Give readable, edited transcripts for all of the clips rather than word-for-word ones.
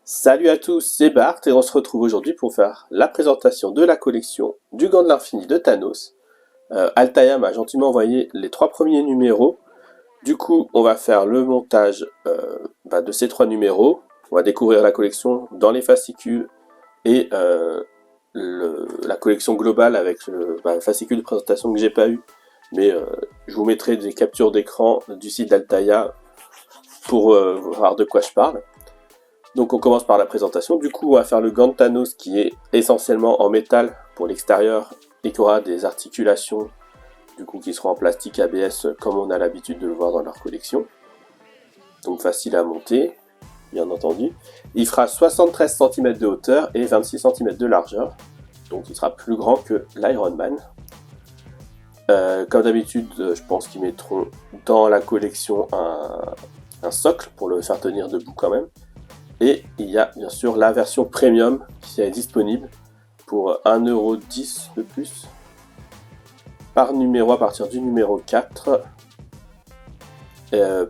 Salut à tous, c'est Bart et on se retrouve aujourd'hui pour faire la présentation de la collection du Gant de l'Infini de Thanos. Altaïa m'a gentiment envoyé les 3 premiers numéros. Du coup, on va faire le montage de ces 3 numéros. On va découvrir la collection dans les fascicules et la collection globale avec le fascicule de présentation que j'ai pas eu. Mais je vous mettrai des captures d'écran du site d'Altaïa pour voir de quoi je parle. Donc on commence par la présentation. Du coup, on va faire le gant de Thanos qui est essentiellement en métal pour l'extérieur et qui aura des articulations du coup qui seront en plastique ABS comme on a l'habitude de le voir dans leur collection. Donc facile à monter, bien entendu. Il fera 73 cm de hauteur et 26 cm de largeur. Donc il sera plus grand que l'Iron Man. Comme d'habitude, je pense qu'ils mettront dans la collection un socle pour le faire tenir debout quand même. Et il y a bien sûr la version premium qui est disponible pour 1,10€ de plus par numéro à partir du numéro 4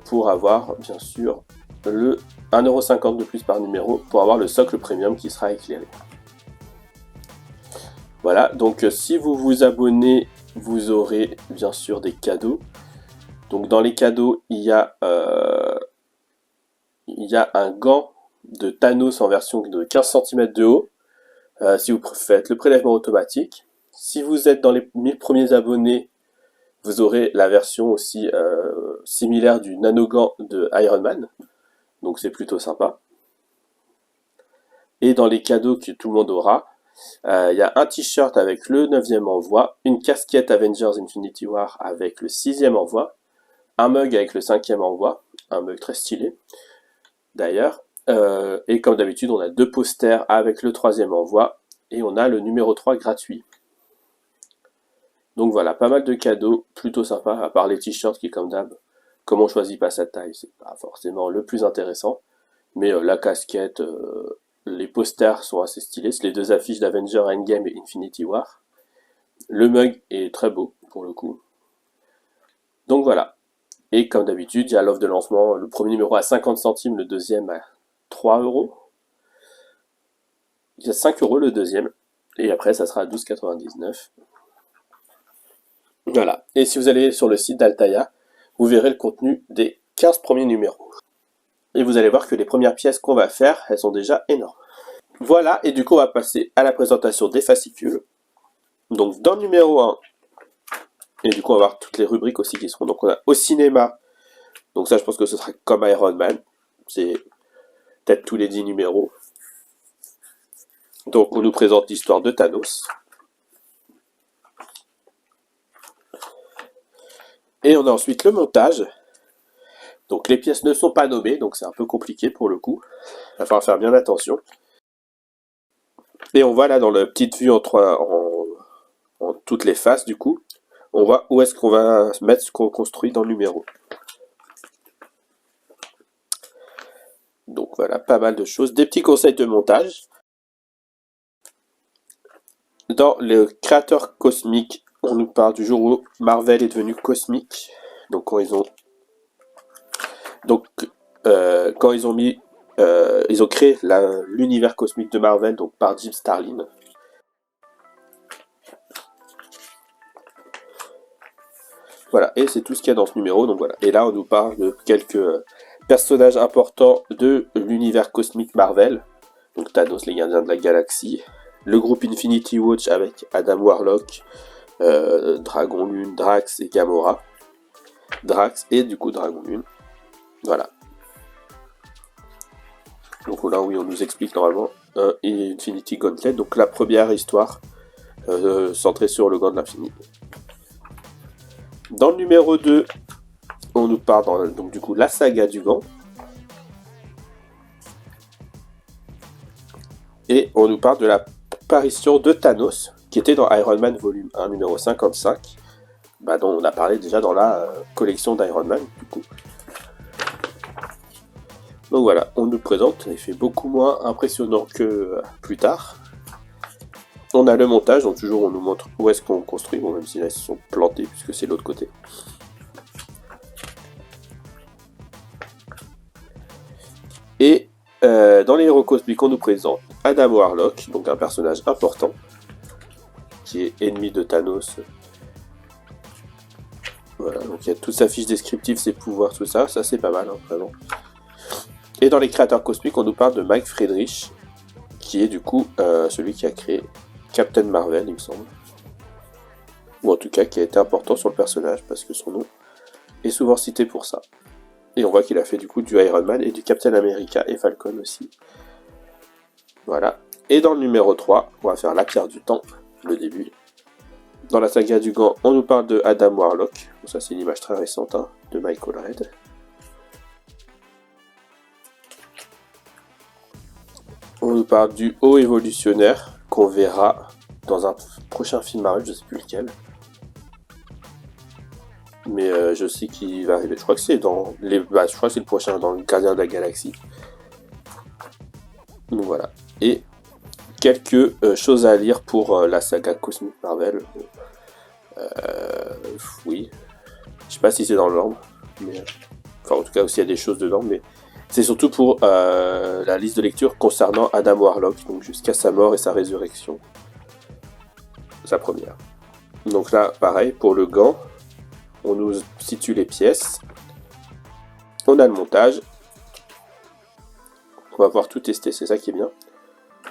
pour avoir bien sûr le 1,50€ de plus par numéro pour avoir le socle premium qui sera éclairé. Voilà, donc si vous vous abonnez, vous aurez bien sûr des cadeaux. Donc dans les cadeaux, il y a un gant de Thanos en version de 15 cm de haut, si vous faites le prélèvement automatique. Si vous êtes dans les 1000 premiers abonnés, vous aurez la version aussi similaire du nano-gant de Iron Man, donc c'est plutôt sympa. Et dans les cadeaux que tout le monde aura, il y a un t-shirt avec le 9e envoi, une casquette Avengers Infinity War avec le 6e envoi, un mug avec le 5e envoi, un mug très stylé d'ailleurs, et comme d'habitude on a 2 posters avec le 3e envoi, et on a le numéro 3 gratuit. Donc voilà, pas mal de cadeaux, plutôt sympa, à part les t-shirts qui comme d'hab, comme on choisit pas sa taille, c'est pas forcément le plus intéressant, mais la casquette, les posters sont assez stylés, c'est les 2 affiches d'Avengers Endgame et Infinity War. Le mug est très beau, pour le coup. Donc voilà, et comme d'habitude, il y a l'offre de lancement, le premier numéro à 50 centimes, le deuxième à 3€. Il y a 5€ le deuxième, et après ça sera à 12,99€. Voilà, et si vous allez sur le site d'Altaïa, vous verrez le contenu des 15 premiers numéros. Et vous allez voir que les premières pièces qu'on va faire, elles sont déjà énormes. Voilà, et du coup on va passer à la présentation des fascicules. Donc dans le numéro 1, et du coup on va voir toutes les rubriques aussi qui seront. Donc on a au cinéma, donc ça je pense que ce sera comme Iron Man, c'est peut-être tous les 10 numéros. Donc on nous présente l'histoire de Thanos. Et on a ensuite le montage. Donc les pièces ne sont pas nommées, donc c'est un peu compliqué pour le coup. Il va falloir faire bien attention. Et on voit là dans la petite vue en toutes les faces du coup, on voit où est-ce qu'on va mettre ce qu'on construit dans le numéro. Donc voilà, pas mal de choses. Des petits conseils de montage. Dans le créateur cosmique, on nous parle du jour où Marvel est devenu cosmique. Donc quand ils ont ils ont créé l'univers cosmique de Marvel, donc par Jim Starlin. Voilà, et c'est tout ce qu'il y a dans ce numéro. Donc voilà. Et là, on nous parle de quelques personnages importants de l'univers cosmique Marvel. Donc Thanos, les Gardiens de la Galaxie, le groupe Infinity Watch avec Adam Warlock, Dragon Lune, Drax et Gamora. Drax et du coup Dragon Lune. Voilà. Donc là, oui, on nous explique normalement Infinity Gauntlet, donc la première histoire centrée sur le gant de l'infini. Dans le numéro 2, on nous parle donc du coup la saga du gant. Et on nous parle de l'apparition de Thanos, qui était dans Iron Man volume 1, numéro 55, dont on a parlé déjà dans la collection d'Iron Man, du coup. Donc voilà, on nous présente, il fait beaucoup moins impressionnant que plus tard. On a le montage, donc toujours on nous montre où est-ce qu'on construit, bon même si là ils se sont plantés puisque c'est l'autre côté. Et Dans les héros cosmiques, on nous présente Adam Warlock, donc un personnage important, qui est ennemi de Thanos. Voilà, donc il y a toute sa fiche descriptive, ses pouvoirs, tout ça, ça c'est pas mal, hein, vraiment. Et dans les créateurs cosmiques, on nous parle de Mike Friedrich, qui est du coup celui qui a créé Captain Marvel, il me semble. Ou en tout cas qui a été important sur le personnage, parce que son nom est souvent cité pour ça. Et on voit qu'il a fait du coup du Iron Man et du Captain America et Falcon aussi. Voilà. Et dans le numéro 3, on va faire la pierre du temps, le début. Dans la saga du gant, on nous parle de Adam Warlock. Bon, ça c'est une image très récente, hein, de Michael Red. On nous parle du haut évolutionnaire qu'on verra dans un prochain film Marvel, je sais plus lequel. Mais je sais qu'il va arriver. Je crois que c'est dans les. Bah, je crois que c'est le prochain, dans le Gardien de la Galaxie. Donc voilà. Et quelques choses à lire pour la saga Cosmic Marvel. Oui. Je sais pas si c'est dans l'ordre. Mais... Enfin, en tout cas, aussi, il y a des choses dedans. Mais c'est surtout pour la liste de lecture concernant Adam Warlock. Donc jusqu'à sa mort et sa résurrection. Sa première. Donc là, pareil, pour le gant. On nous situe les pièces. On a le montage. On va pouvoir tout tester, c'est ça qui est bien.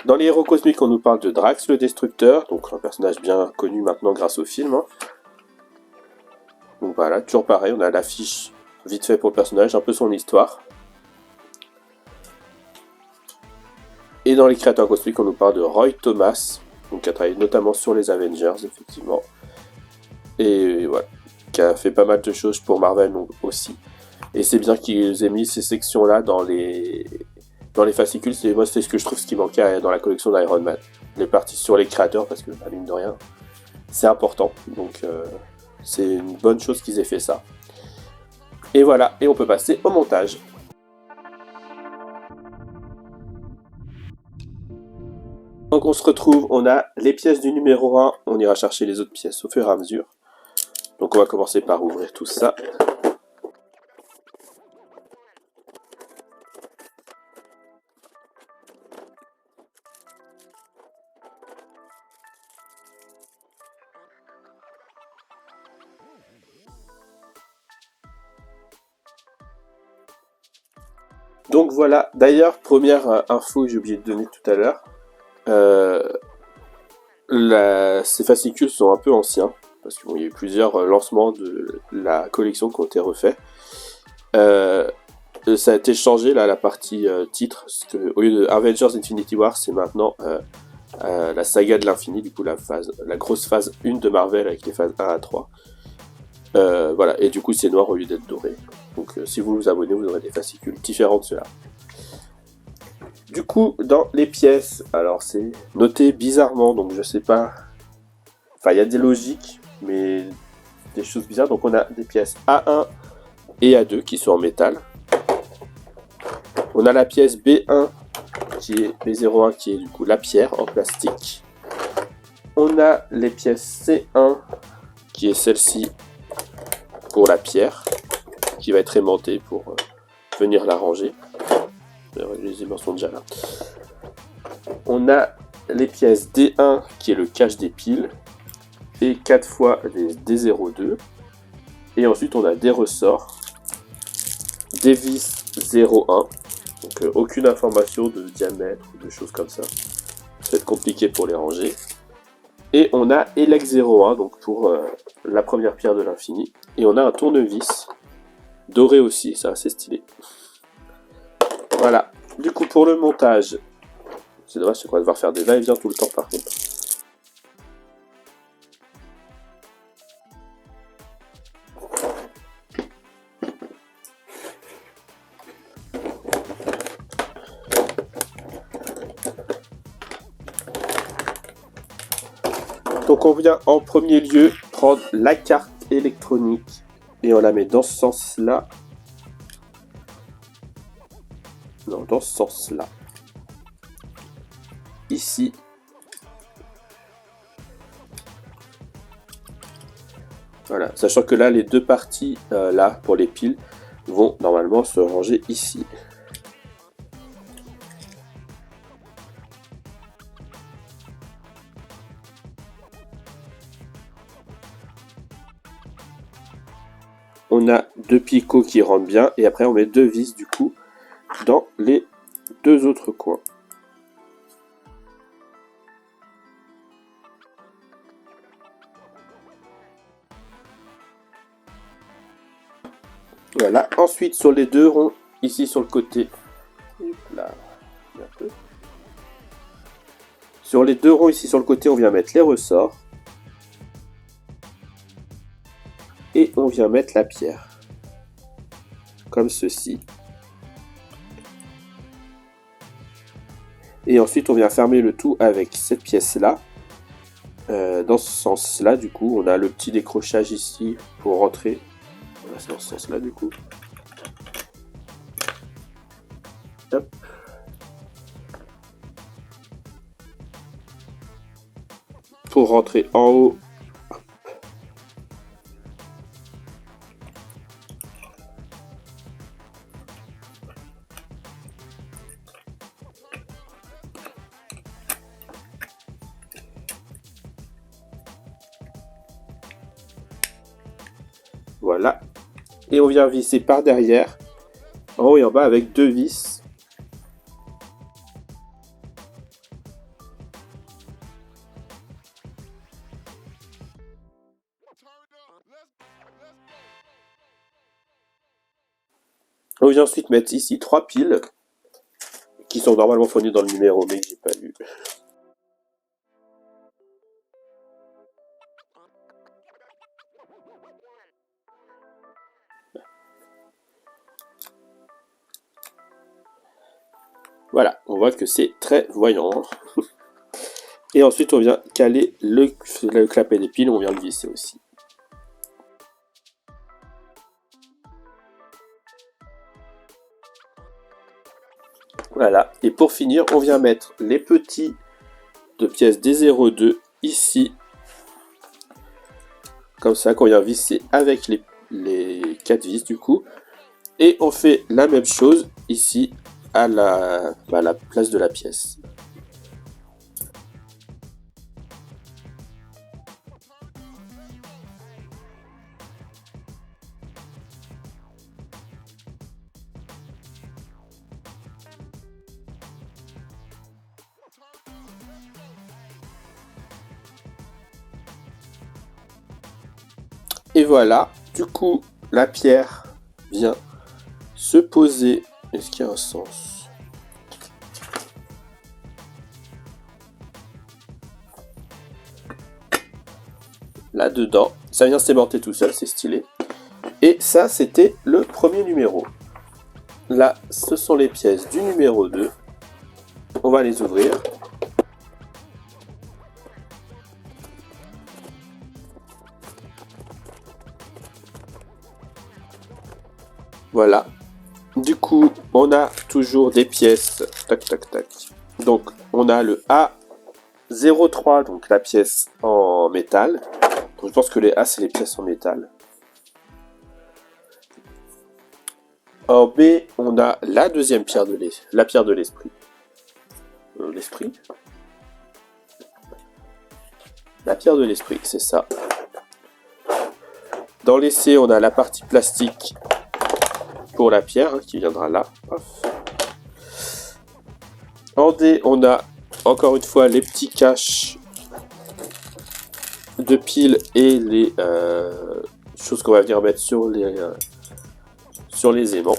Dans les héros cosmiques, on nous parle de Drax le Destructeur, donc un personnage bien connu maintenant grâce au film. Hein. Donc voilà, toujours pareil, on a l'affiche vite fait pour le personnage, un peu son histoire. Et dans les créateurs cosmiques, on nous parle de Roy Thomas, donc qui a travaillé notamment sur les Avengers, effectivement. Et voilà, qui a fait pas mal de choses pour Marvel aussi. Et c'est bien qu'ils aient mis ces sections-là dans les fascicules. Moi, c'est ce que je trouve ce qui manquait dans la collection d'Iron Man. Les parties sur les créateurs, parce que, mine de rien, c'est important. Donc, c'est une bonne chose qu'ils aient fait ça. Et voilà, et on peut passer au montage. Donc, on se retrouve, on a les pièces du numéro 1. On ira chercher les autres pièces au fur et à mesure. Donc, on va commencer par ouvrir tout ça. Donc voilà, d'ailleurs, première info que j'ai oublié de donner tout à l'heure, ces fascicules sont un peu anciens, parce qu'il y a eu plusieurs lancements de la collection qui ont été refaits. Ça a été changé, là, la partie titre, parce que, au lieu de Avengers Infinity War, c'est maintenant la saga de l'infini, du coup la grosse phase 1 de Marvel avec les phases 1 à 3. Voilà, et du coup c'est noir au lieu d'être doré. Donc si vous vous abonnez, vous aurez des fascicules différents de ceux-là. Du coup, dans les pièces, alors c'est noté bizarrement, donc je sais pas. Enfin, il y a des logiques, mais des choses bizarres. Donc on a des pièces A1 et A2 qui sont en métal. On a la pièce B1 qui est B01 qui est du coup la pierre en plastique. On a les pièces C1 qui est celle-ci pour la pierre qui va être aimantée pour venir la ranger. Les aimants sont déjà là. On a les pièces D1 qui est le cache des piles et 4 fois les D02. Et ensuite on a des ressorts, des vis 01, donc aucune information de diamètre ou de choses comme ça. Ça va être compliqué pour les ranger. Et on a Elex 01, donc pour la première pierre de l'infini. Et on a un tournevis doré aussi, c'est assez stylé. Voilà. Du coup, pour le montage, c'est dommage, c'est qu'on va devoir faire des va-et-vient tout le temps par contre. Donc on vient en premier lieu prendre la carte électronique et on la met dans ce sens-là. Non, dans ce sens-là. Ici. Voilà, sachant que là, les deux parties, là, pour les piles, vont normalement se ranger ici. on a 2 picots qui rentrent bien, et après on met 2 vis du coup dans les 2 autres coins. Voilà, ensuite sur les 2 ronds, ici sur le côté, là, un peu. Sur les 2 ronds ici sur le côté, on vient mettre les ressorts. Et on vient mettre la pierre. Comme ceci. Et ensuite on vient fermer le tout avec cette pièce-là. Dans ce sens-là, du coup, on a le petit décrochage ici pour rentrer. Voilà, c'est dans ce sens-là, du coup. Hop. Pour rentrer en haut. Voilà. Et on vient visser par derrière, en haut et en bas avec 2 vis. On vient ensuite mettre ici 3 piles, qui sont normalement fournies dans le numéro, mais que j'ai pas lu. Voilà, on voit que c'est très voyant. Et ensuite on vient caler le clapet des piles, on vient le visser aussi. Voilà, et pour finir, on vient mettre les petits de pièces D02 ici. Comme ça, qu'on vient visser avec les 4 vis du coup. Et on fait la même chose ici à la place de la pièce. Et voilà, du coup, la pierre vient se poser. Est-ce qu'il y a un sens? Là-dedans, ça vient s'aimanter tout seul, c'est stylé. Et ça, c'était le premier numéro. Là, ce sont les pièces du numéro 2. On va les ouvrir. Voilà. Du coup, on a toujours des pièces. Tac, tac, tac. Donc, on a le A03, donc la pièce en métal. Donc, je pense que les A, c'est les pièces en métal. En B, on a la deuxième pierre de l'esprit. La pierre de l'esprit. L'esprit. La pierre de l'esprit, c'est ça. Dans les C, on a la partie plastique pour la pierre, hein, qui viendra là. En D, on a encore une fois les petits caches de piles et les choses qu'on va venir mettre sur les aimants.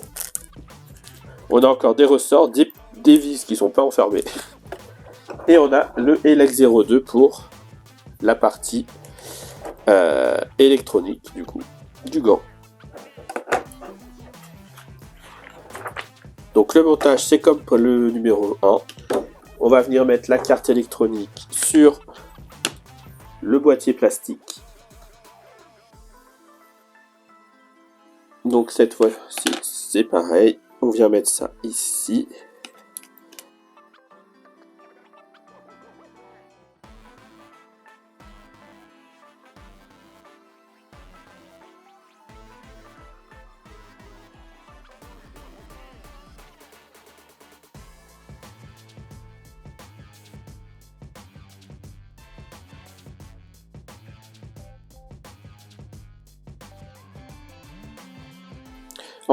On a encore des ressorts, des vis qui sont pas enfermés. Et on a le Elex 02 pour la partie électronique du coup du gant. Donc le montage, c'est comme pour le numéro 1. On va venir mettre la carte électronique sur le boîtier plastique. Donc cette fois-ci, c'est pareil. On vient mettre ça ici.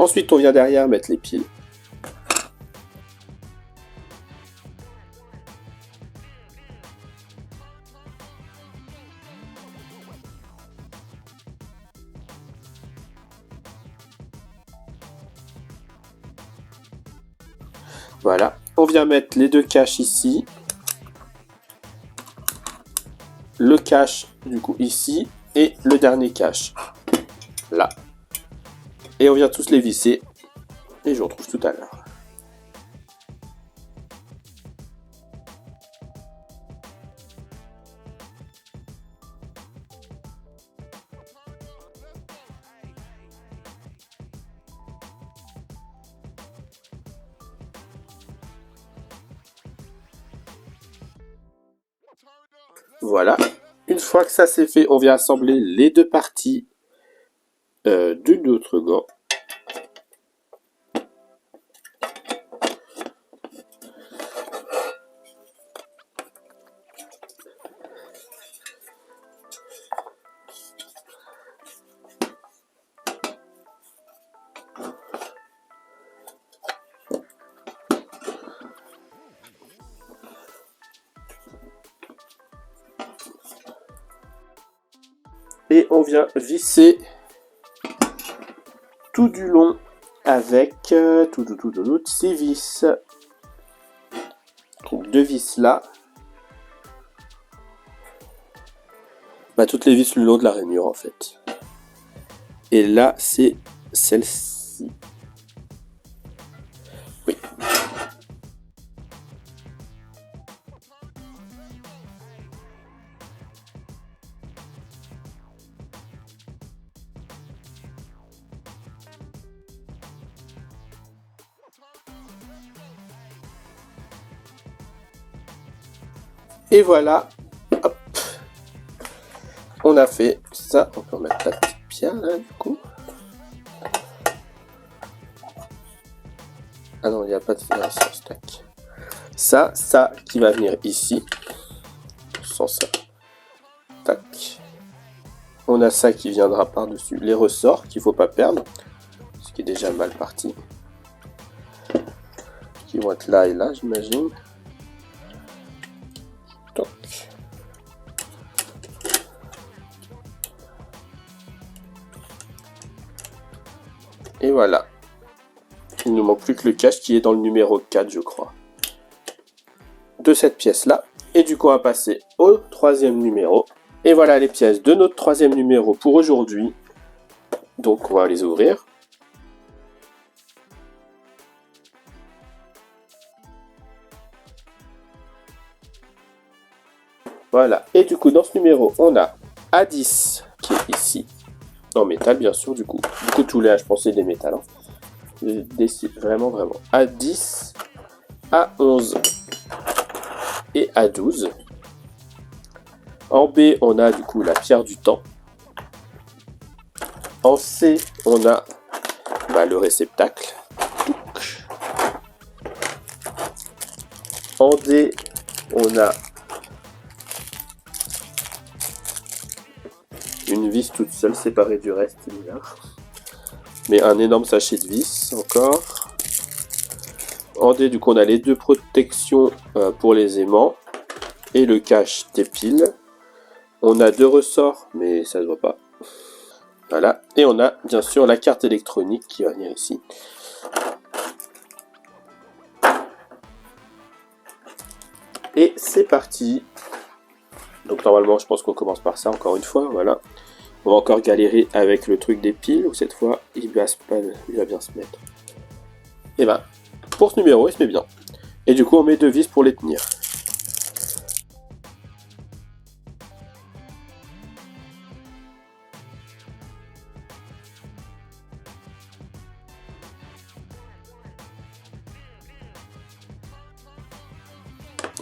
Ensuite, on vient derrière mettre les piles. Voilà, on vient mettre les deux caches ici. Le cache du coup ici et le dernier cache là. Et on vient tous les visser et je vous retrouve tout à l'heure. Voilà, une fois que ça c'est fait, on vient assembler les deux parties de notre gant. Et on vient visser tout du long avec ces vis. Donc deux vis là. Toutes les vis le long de la rainure en fait. Et là c'est celle-ci. Oui. Et voilà, hop, on a fait ça. On peut remettre la petite pierre là du coup. Ah non, il n'y a pas de finition, stack. Ça qui va venir ici. Sans ça. Tac. On a ça qui viendra par-dessus les ressorts qu'il ne faut pas perdre. Ce qui est déjà mal parti. Qui vont être là et là, j'imagine. Toc. Et voilà. Il ne nous manque plus que le cache qui est dans le numéro 4, je crois. De cette pièce-là. Et du coup, on va passer au troisième numéro. Et voilà les pièces de notre troisième numéro pour aujourd'hui. Donc, on va les ouvrir. Voilà. Et du coup, dans ce numéro, on a A10 qui est ici. En métal, bien sûr, du coup. Du coup, tous les A, je pensais des métals. Hein. Vraiment. A10, A11 et A12. En B, on a du coup la pierre du temps. En C, on a le réceptacle. En D, on a une vis toute seule séparée du reste, mais un énorme sachet de vis encore. En D, du coup, on a les deux protections pour les aimants et le cache des piles. On a deux ressorts, mais ça se voit pas. Voilà. Et on a bien sûr la carte électronique qui va venir ici. Et c'est parti. Donc normalement, je pense qu'on commence par ça encore une fois. Voilà. On va encore galérer avec le truc des piles, où cette fois, il va bien se mettre. Et pour ce numéro, il se met bien. Et du coup, on met deux vis pour les tenir.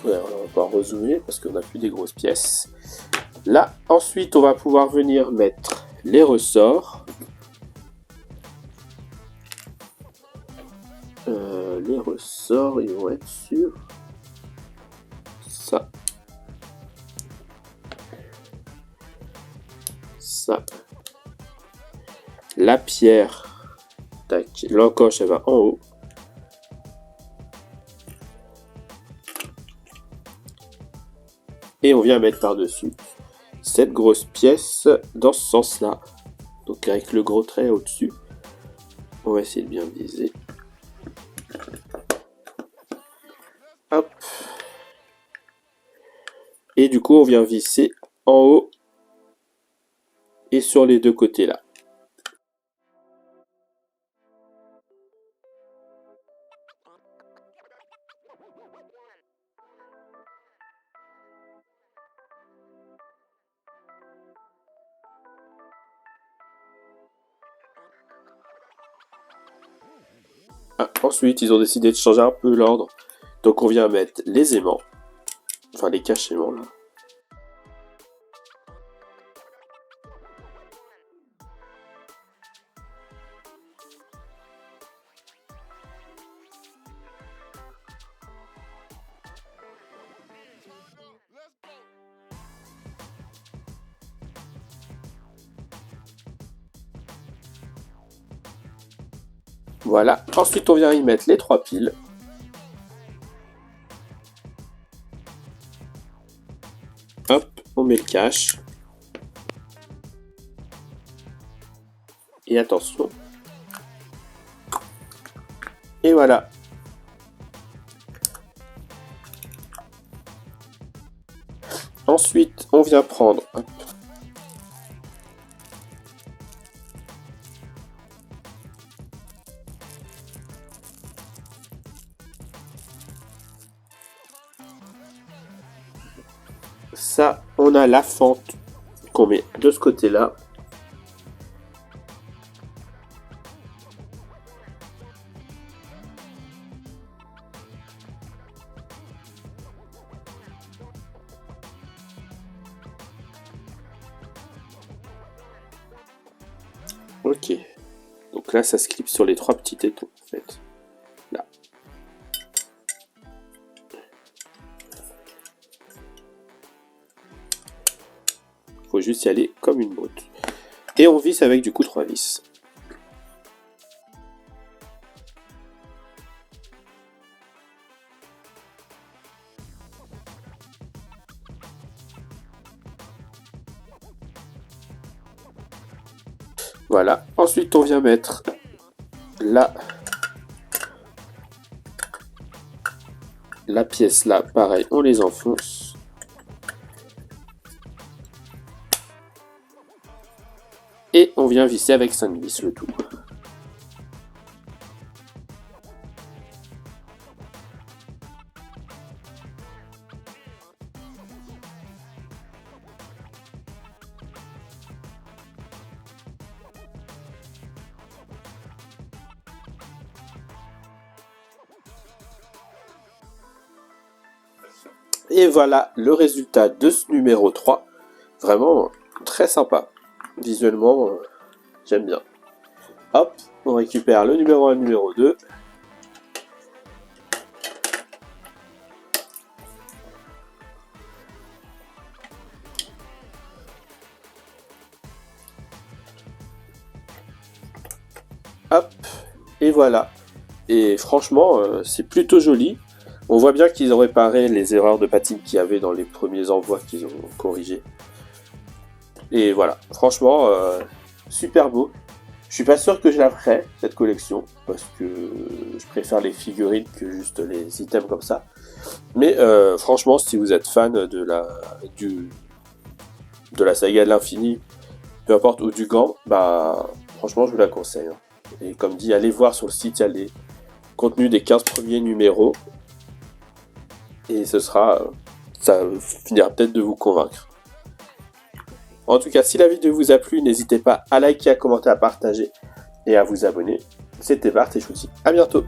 Ouais, on va pas rezoomer parce qu'on n'a plus des grosses pièces. Là, ensuite, on va pouvoir venir mettre les ressorts. Les ressorts, ils vont être sur ça. Ça. La pierre Tac, l'encoche elle va en haut. Et on vient mettre par-dessus cette grosse pièce dans ce sens-là. Donc avec le gros trait au-dessus. On va essayer de bien viser. Hop. Et du coup on vient visser en haut et sur les deux côtés là. Ensuite, ils ont décidé de changer un peu l'ordre. Donc on vient mettre les aimants. Enfin, les caches-aimants, là. Voilà. Ensuite, on vient y mettre les 3 piles. Hop, on met le cache. Et attention. Et voilà. Ensuite, on vient prendre... Hop. Ça, on a la fente qu'on met de ce côté-là. Ok. Donc là, ça se clip sur les 3 petits tétons, en fait. Là. Faut juste y aller comme une botte. Et on visse avec du coup 3 vis. Voilà. Ensuite, on vient mettre la pièce là. Pareil, on les enfonce. Et on vient visser avec 5 vis le tout. Et voilà le résultat de ce numéro 3. Vraiment très sympa. Visuellement, j'aime bien. Hop, on récupère le numéro 1 et le numéro 2. Hop, et voilà. Et franchement, c'est plutôt joli. On voit bien qu'ils ont réparé les erreurs de patine qu'il y avait dans les premiers envois qu'ils ont corrigés. Et voilà, franchement, super beau. Je suis pas sûr que je la ferai, cette collection, parce que je préfère les figurines que juste les items comme ça. Mais franchement, si vous êtes fan de la saga de l'infini, peu importe, ou du gant, bah franchement, je vous la conseille. Et comme dit, allez voir sur le site, il y a les contenus des 15 premiers numéros. Et ça finira peut-être de vous convaincre. En tout cas, si la vidéo vous a plu, n'hésitez pas à liker, à commenter, à partager et à vous abonner. C'était Bart et je vous dis à bientôt.